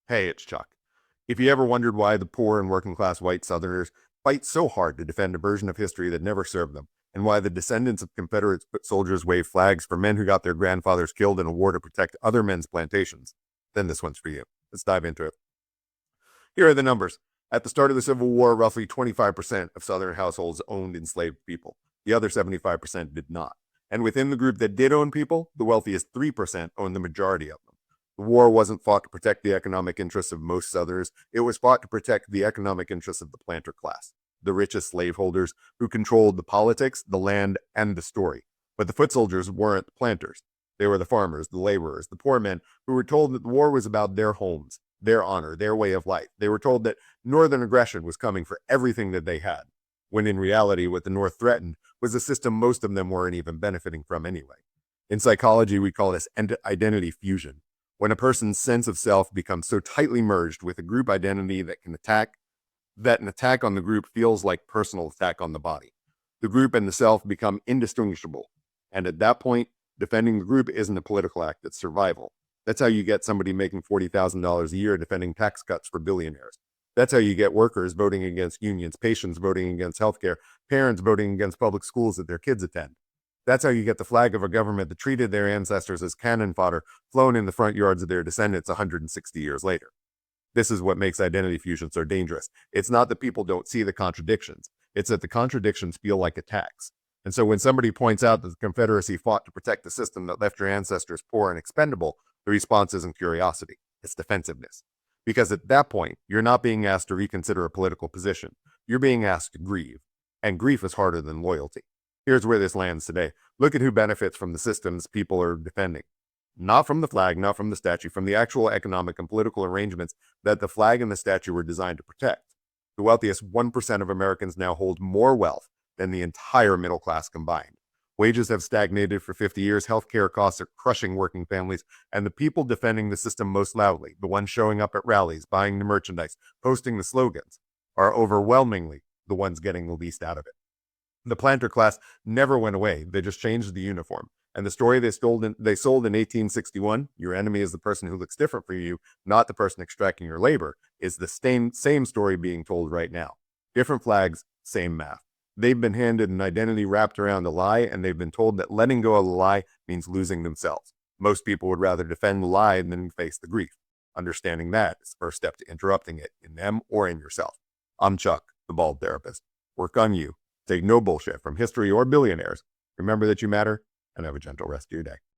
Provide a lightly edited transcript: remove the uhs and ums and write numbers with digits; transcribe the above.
Hey, it's Chuck. If you ever wondered why the poor and working class white Southerners fight so hard to defend a version of history that never served them, and why the descendants of Confederate soldiers wave flags for men who got their grandfathers killed in a war to protect other men's plantations, then this one's for you. Let's dive into it. Here are the numbers. At the start of the Civil War, roughly 25% of Southern households owned enslaved people. The other 75% did not. And within the group that did own people, the wealthiest 3% owned the majority of them. The war wasn't fought to protect the economic interests of most Southerners. It was fought to protect the economic interests of the planter class, the richest slaveholders who controlled the politics, the land, and the story. But the foot soldiers weren't the planters. They were the farmers, the laborers, the poor men who were told that the war was about their homes, their honor, their way of life. They were told that Northern aggression was coming for everything that they had, when in reality, what the North threatened was a system most of them weren't even benefiting from anyway. In psychology, we call this identity fusion. When a person's sense of self becomes so tightly merged with a group identity that an attack on the group feels like personal attack on the body. The group and the self become indistinguishable. And at that point, defending the group isn't a political act, it's survival. That's how you get somebody making $40,000 a year defending tax cuts for billionaires. That's how you get workers voting against unions, patients voting against healthcare, parents voting against public schools that their kids attend. That's how you get the flag of a government that treated their ancestors as cannon fodder flown in the front yards of their descendants 160 years later. This is what makes identity fusion so dangerous. It's not that people don't see the contradictions. It's that the contradictions feel like attacks. And so when somebody points out that the Confederacy fought to protect the system that left your ancestors poor and expendable, the response isn't curiosity, it's defensiveness. Because at that point, you're not being asked to reconsider a political position. You're being asked to grieve. And grief is harder than loyalty. Here's where this lands today. Look at who benefits from the systems people are defending. Not from the flag, not from the statue, from the actual economic and political arrangements that the flag and the statue were designed to protect. The wealthiest 1% of Americans now hold more wealth than the entire middle class combined. Wages have stagnated for 50 years, healthcare costs are crushing working families, and the people defending the system most loudly, the ones showing up at rallies, buying the merchandise, posting the slogans, are overwhelmingly the ones getting the least out of it. The planter class never went away. They just changed the uniform. And the story they sold in 1861, your enemy is the person who looks different from you, not the person extracting your labor, is the same story being told right now. Different flags, same math. They've been handed an identity wrapped around a lie, and they've been told that letting go of the lie means losing themselves. Most people would rather defend the lie than face the grief. Understanding that is the first step to interrupting it in them or in yourself. I'm Chuck, the bald therapist. Work on you. Take no bullshit from history or billionaires. Remember that you matter, and have a gentle rest of your day.